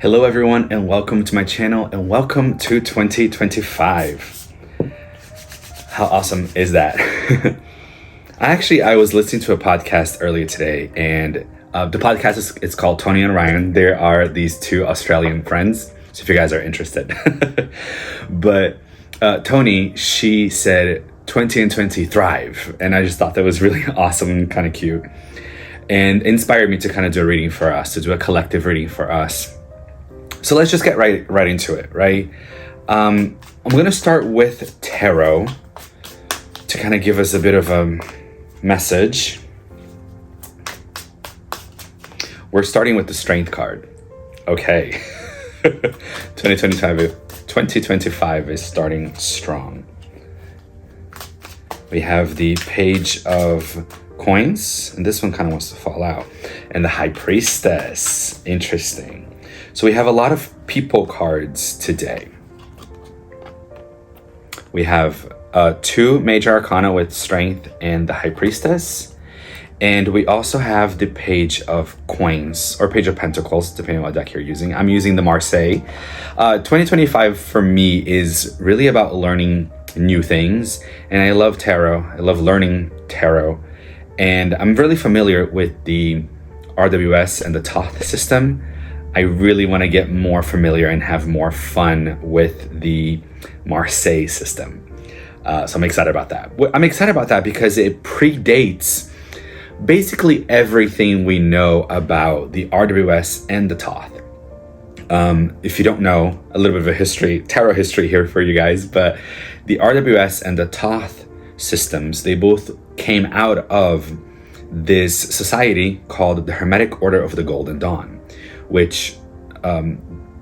Hello everyone and welcome to my channel and welcome to 2025. How awesome is that? I was listening to a podcast earlier today and the podcast is called Tony and Ryan. There are these two Australian friends, so if you guys are interested. But Tony, she said 20 and 20 thrive, and I just thought that was really awesome and kind of cute and inspired me to kind of do a reading for us, to do a collective reading for us. So let's just get right into it, right? I'm going to start with tarot to kind of give us a bit of a message. We're starting with the Strength card. Okay. 2025 is starting strong. We have the Page of Coins, and this one kind of wants to fall out. And the High Priestess. Interesting. So we have a lot of people cards today. We have two Major Arcana with Strength and the High Priestess. And we also have the Page of Coins or Page of Pentacles, depending on what deck you're using. I'm using the Marseille. 2025 for me is really about learning new things. And I love tarot. I love learning tarot. And I'm really familiar with the RWS and the Thoth system. I really want to get more familiar and have more fun with the Marseille system. So I'm excited about that. I'm excited about that because it predates basically everything we know about the RWS and the Thoth. If you don't know, a little bit of a tarot history here for you guys, but the RWS and the Thoth systems, they both came out of this society called the Hermetic Order of the Golden Dawn, which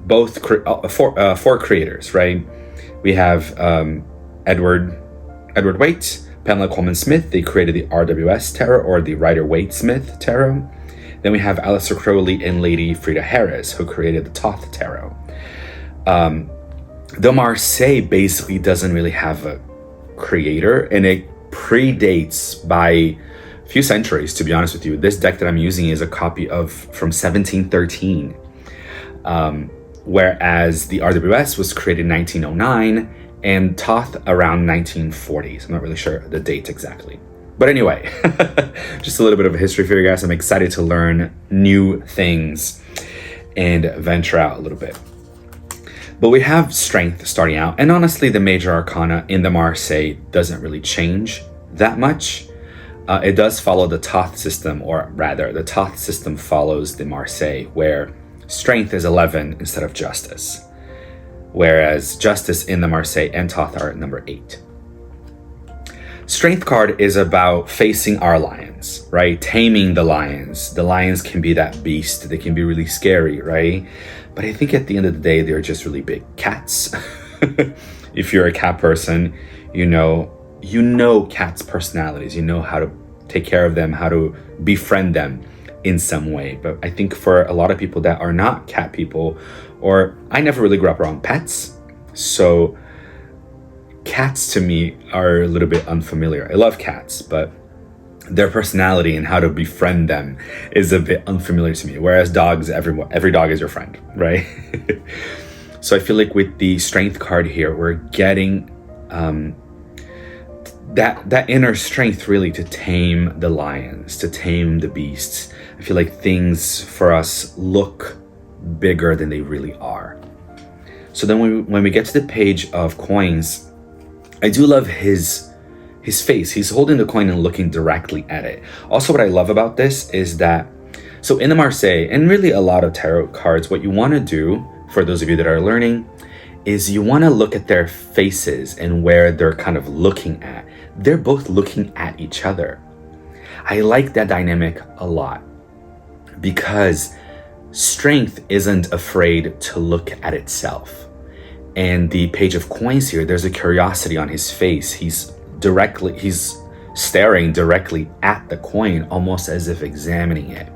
four creators, right? We have Edward Waite, Pamela Coleman Smith. They created the RWS Tarot, or the Rider-Waite Smith Tarot. Then we have Aleister Crowley and Lady Frida Harris, who created the Thoth Tarot. The Marseille basically doesn't really have a creator, and it predates by a few centuries, to be honest with you. This deck that I'm using is a copy from 1713, whereas the RWS was created in 1909 and Thoth around 1940. So I'm not really sure the date exactly. But anyway, just a little bit of a history for you guys. I'm excited to learn new things and venture out a little bit. But we have Strength starting out, and honestly, the Major Arcana in the Marseille doesn't really change that much. It does follow the Thoth system, or rather, the Thoth system follows the Marseille, where Strength is 11 instead of Justice, whereas Justice in the Marseille and Thoth are at number 8. Strength card is about facing our lions, right? Taming the lions. The lions can be that beast. They can be really scary, right? But I think at the end of the day, they're just really big cats. If you're a cat person, you know cats' personalities. You know how to take care of them, how to befriend them in some way. But I think for a lot of people that are not cat people, or I never really grew up around pets, so cats to me are a little bit unfamiliar. I love cats, but their personality and how to befriend them is a bit unfamiliar to me. Whereas dogs, every dog is your friend, right? So I feel like with the Strength card here, we're getting that inner strength really to tame the lions, to tame the beasts. I feel like things for us look bigger than they really are. So then when we get to the Page of Coins, I do love his face. He's holding the coin and looking directly at it. Also, what I love about this is that, so in the Marseille, and really a lot of tarot cards, what you want to do, for those of you that are learning, is you want to look at their faces and where they're kind of looking at. They're both looking at each other. I like that dynamic a lot because Strength isn't afraid to look at itself. And the Page of Coins here, there's a curiosity on his face. He's staring directly at the coin, almost as if examining it.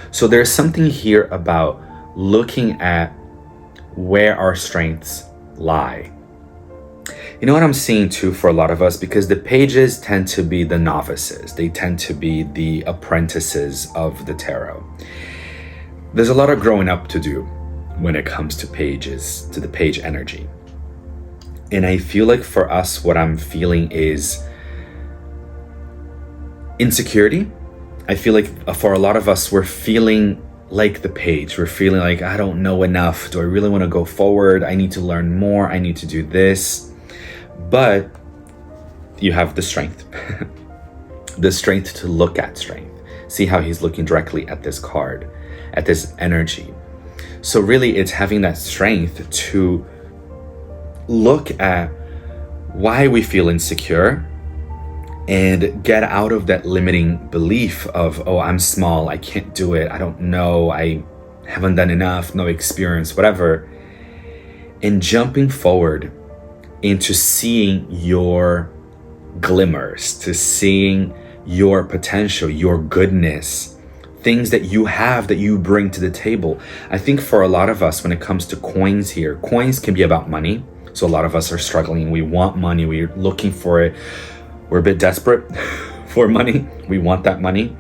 So there's something here about looking at where our strengths lie. You know what I'm seeing too for a lot of us, because the pages tend to be the novices, they tend to be the apprentices of the tarot. There's a lot of growing up to do when it comes to pages, to the page energy. And I feel like for us, what I'm feeling is insecurity. I feel like for a lot of us, we're feeling like the page. We're feeling like, I don't know enough. Do I really want to go forward? I need to learn more. I need to do this. But you have the strength, the strength to look at strength. See how he's looking directly at this card, at this energy. So really, it's having that strength to look at why we feel insecure and get out of that limiting belief of, oh, I'm small, I can't do it, I don't know, I haven't done enough, no experience, whatever. And jumping forward into seeing your glimmers, to seeing your potential, your goodness, things that you have that you bring to the table. I think for a lot of us, when it comes to coins here, coins can be about money. So a lot of us are struggling. We want money. We're looking for it. We're a bit desperate for money. We want that money.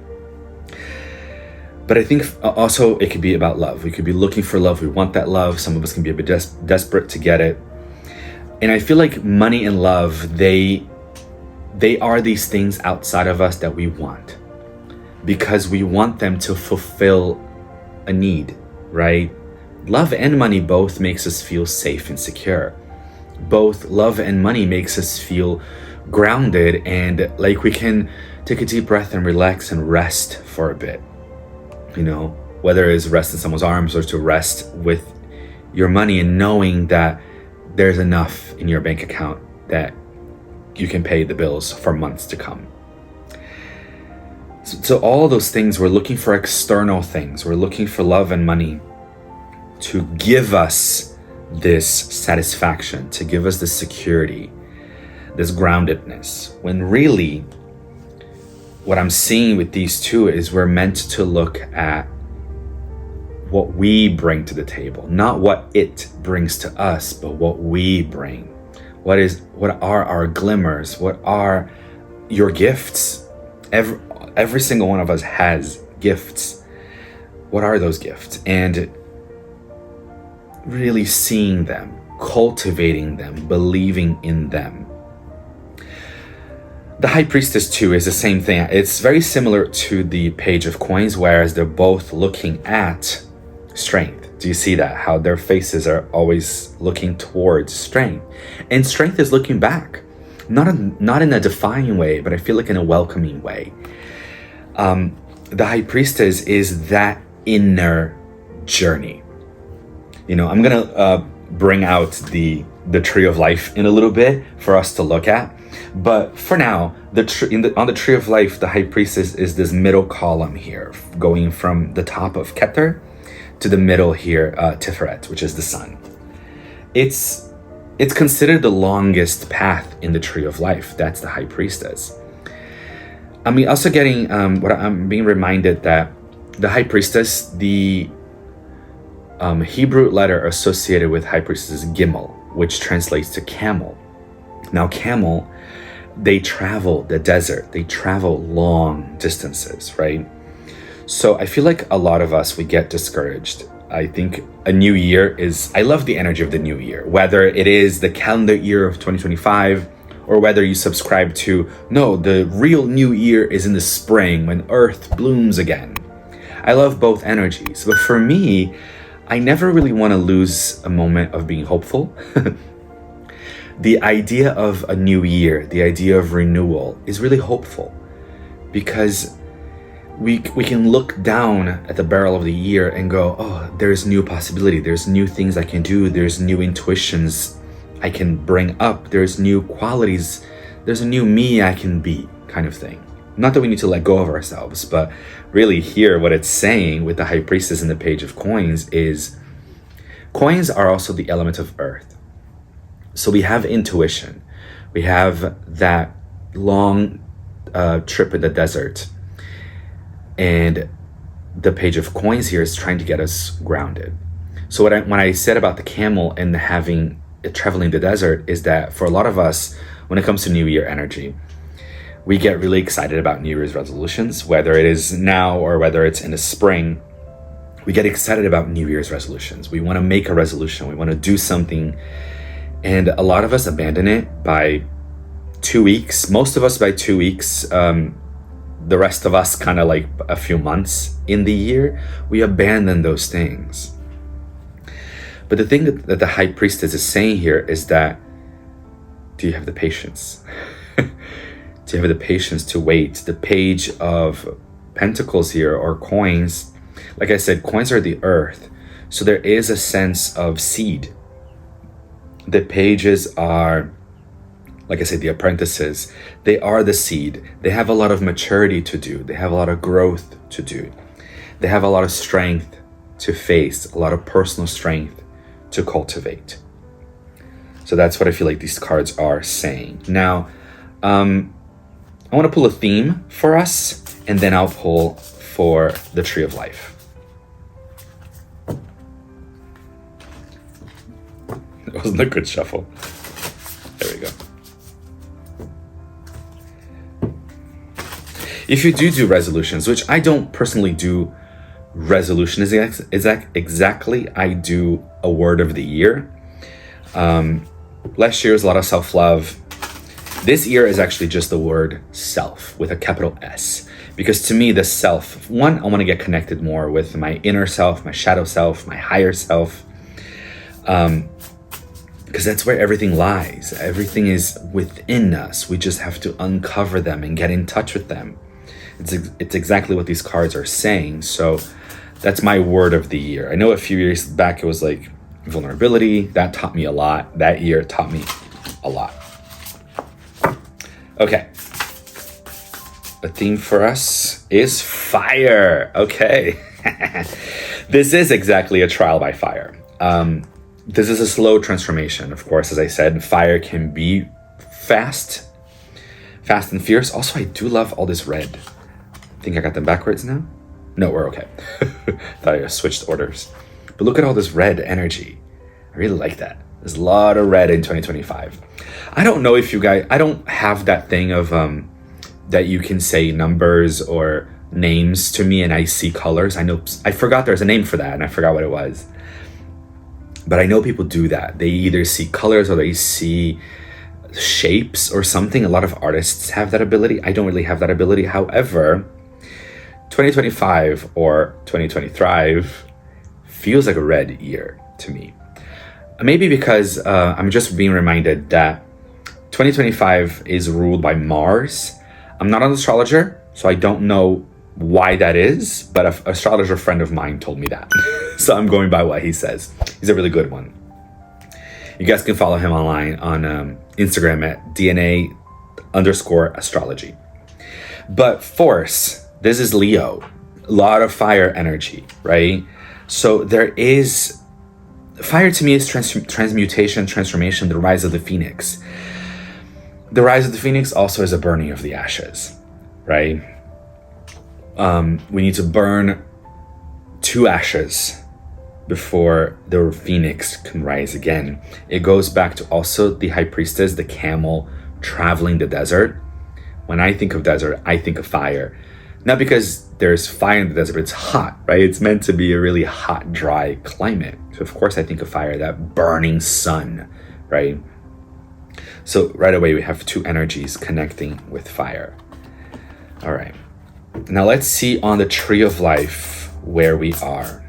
But I think also it could be about love. We could be looking for love. We want that love. Some of us can be a bit desperate to get it. And I feel like money and love, they are these things outside of us that we want, because we want them to fulfill a need, right? Love and money both makes us feel safe and secure. Both love and money makes us feel grounded and like we can take a deep breath and relax and rest for a bit. You know, whether it's rest in someone's arms or to rest with your money and knowing that there's enough in your bank account that you can pay the bills for months to come. So all those things, we're looking for external things. We're looking for love and money to give us this satisfaction, to give us this security, this groundedness. When really, what I'm seeing with these two is we're meant to look at what we bring to the table, not what it brings to us, but what we bring. What are our glimmers? What are your gifts? Every single one of us has gifts. What are those gifts? And really seeing them, cultivating them, believing in them. The High Priestess too is the same thing. It's very similar to the Page of Coins, whereas they're both looking at strength. Do you see that? How their faces are always looking towards strength. And strength is looking back. Not in a defying way, but I feel like in a welcoming way. The High Priestess is that inner journey. You know, I'm gonna bring out the Tree of Life in a little bit for us to look at. But for now, on the Tree of Life, the High Priestess is this middle column here, going from the top of Keter to the middle here, Tiferet, which is the sun. It's considered the longest path in the Tree of Life. That's the High Priestess. I'm also getting I'm being reminded that the High Priestess, the Hebrew letter associated with High Priestess is Gimel, which translates to camel. Now, camel, they travel the desert. They travel long distances, right? So I feel like a lot of us, we get discouraged. I think a new year I love the energy of the new year, whether it is the calendar year of 2025 or whether you subscribe to, no, the real new year is in the spring when Earth blooms again. I love both energies, but for me, I never really want to lose a moment of being hopeful. The idea of a new year, the idea of renewal is really hopeful, because we can look down at the barrel of the year and go, oh, there's new possibility, there's new things I can do, there's new intuitions I can bring up, there's new qualities, there's a new me I can be, kind of thing. Not that we need to let go of ourselves, but really here what it's saying with the High Priestess in the Page of Coins is coins are also the element of earth. So we have intuition, we have that long trip in the desert, and the Page of Coins here is trying to get us grounded. So when I said about the camel and having traveling the desert is that for a lot of us, when it comes to New Year energy, we get really excited about New Year's resolutions, whether it is now or whether it's in the spring. We get excited about New Year's resolutions. We want to make a resolution. We want to do something. And a lot of us abandon it by 2 weeks. Most of us by 2 weeks. The rest of us kind of like a few months in the year. We abandon those things. But the thing that the High Priestess is saying here is that, do you have the patience? Do you have the patience to wait? The Page of Pentacles here, or coins, like I said, coins are the earth. So there is a sense of seed. The pages are, like I said, the apprentices. They are the seed. They have a lot of maturity to do. They have a lot of growth to do. They have a lot of strength to face, a lot of personal strength to cultivate. So that's what I feel like these cards are saying. Now, I want to pull a theme for us, and then I'll pull for the Tree of Life. That wasn't a good shuffle. There we go. If you do resolutions, which I don't personally do resolutions exactly, I do a word of the year. Last year was a lot of self-love. This year is actually just the word self with a capital S. Because to me, the self, one, I want to get connected more with my inner self, my shadow self, my higher self. Because that's where everything lies. Everything is within us. We just have to uncover them and get in touch with them. It's exactly what these cards are saying. So that's my word of the year. I know a few years back it was like vulnerability. That taught me a lot. That year taught me a lot. Okay. The theme for us is fire. Okay. This is exactly a trial by fire. This is a slow transformation. Of course, as I said, fire can be fast and fierce. Also, I do love all this red. I think I got them backwards now. No, we're okay. Thought I switched orders. But look at all this red energy. I really like that. There's a lot of red in 2025. I don't know if you guys, I don't have that thing of that you can say numbers or names to me and I see colors. I forgot there's a name for that and I forgot what it was. But I know people do that. They either see colors or they see shapes or something. A lot of artists have that ability. I don't really have that ability. However, 2025 or 2025 feels like a red year to me. Maybe because I'm just being reminded that 2025 is ruled by Mars. I'm not an astrologer, so I don't know why that is, but an astrologer friend of mine told me that. So I'm going by what he says. He's a really good one. You guys can follow him online on Instagram at DNA_astrology. But force, this is Leo. A lot of fire energy, right? So there is... Fire to me is transmutation, transformation, the rise of the phoenix. The rise of the phoenix also is a burning of the ashes, right? We need to burn 2 ashes before the phoenix can rise again. It goes back to also the High Priestess, the camel traveling the desert. When I think of desert, I think of fire. Not because there's fire in the desert, but it's hot, right? It's meant to be a really hot, dry climate. So of course I think of fire, that burning sun, right? So right away we have 2 energies connecting with fire. All right. Now let's see on the Tree of Life where we are.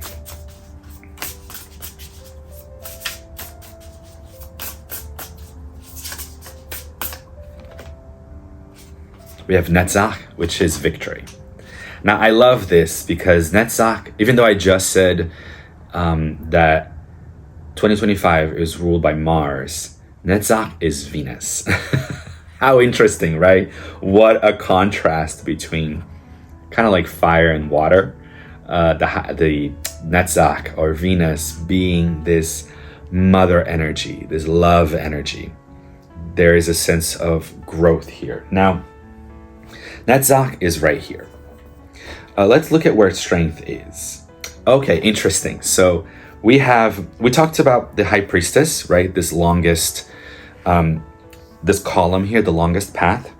We have Netzach, which is victory. Now I love this because Netzach, even though I just said that 2025 is ruled by Mars, Netzach is Venus. How interesting, right? What a contrast between kind of like fire and water. The Netzach or Venus being this mother energy, this love energy. There is a sense of growth here. Now, Netzach is right here. Let's look at where strength is. Okay, interesting. So we talked about the high priestess, right? This longest, this column here, the longest path.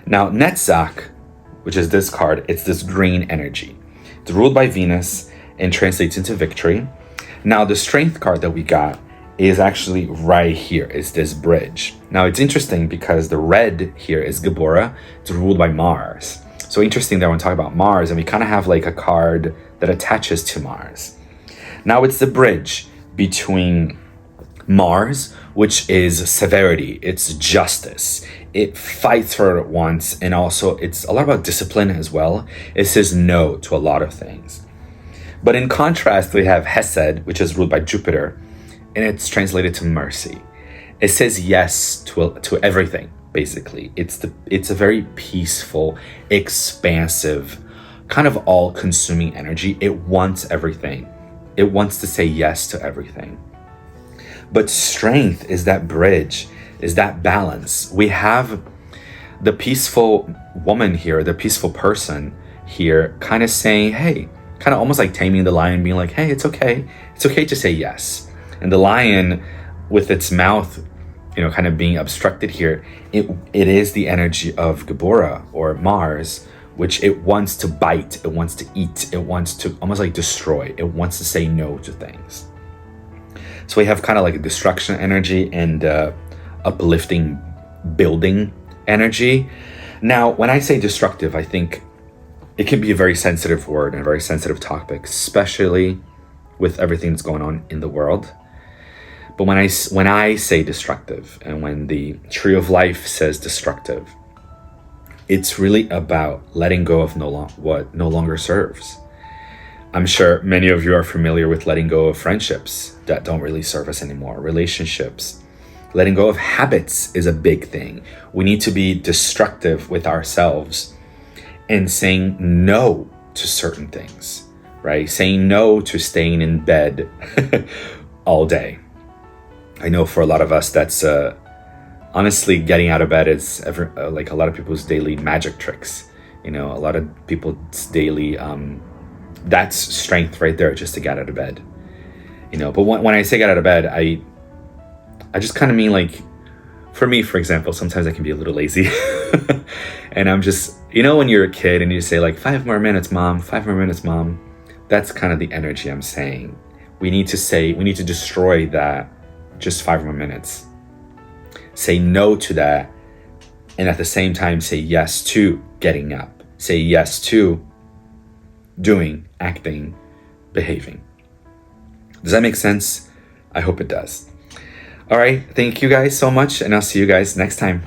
Now, Netzach, which is this card, it's this green energy. It's ruled by Venus and translates into victory. Now, the strength card that we got is actually right here. It's this bridge. Now, it's interesting because the red here is Gabora. It's ruled by Mars. So interesting that when we talk about Mars, and we kind of have like a card that attaches to Mars. Now, it's the bridge between Mars, which is severity, it's justice. It fights for what it wants, and also it's a lot about discipline as well. It says no to a lot of things. But in contrast, we have Hesed, which is ruled by Jupiter, and it's translated to mercy. It says yes to everything, basically. It's a very peaceful, expansive, kind of all-consuming energy. It wants everything. It wants to say yes to everything. But strength is that bridge, is that balance. We have the peaceful woman here, the peaceful person here, kind of saying, hey, kind of almost like taming the lion, being like, hey, it's okay. It's okay to say yes. And the lion, with its mouth, kind of being obstructed here, it is the energy of Gabora or Mars, which it wants to bite, it wants to eat, it wants to almost like destroy, it wants to say no to things. So we have kind of like a destruction energy and uplifting, building energy. Now, when I say destructive, I think it can be a very sensitive word and a very sensitive topic, especially with everything that's going on in the world. But when I say destructive, and when the Tree of Life says destructive, it's really about letting go of what no longer serves. I'm sure many of you are familiar with letting go of friendships that don't really serve us anymore, relationships. Letting go of habits is a big thing. We need to be destructive with ourselves and saying no to certain things, right? Saying no to staying in bed all day. I know for a lot of us, that's honestly getting out of bed is like a lot of people's daily magic tricks. A lot of people's daily, that's strength right there, just to get out of bed. But when I say get out of bed, I just kind of mean like, for me, for example, sometimes I can be a little lazy. And I'm just, when you're a kid and you say like, 5 more minutes, mom, 5 more minutes, mom. That's kind of the energy I'm saying. We need to destroy that just 5 more minutes. Say no to that. And at the same time, say yes to getting up. Say yes to doing, acting, behaving. Does that make sense? I hope it does. All right. Thank you guys so much. And I'll see you guys next time.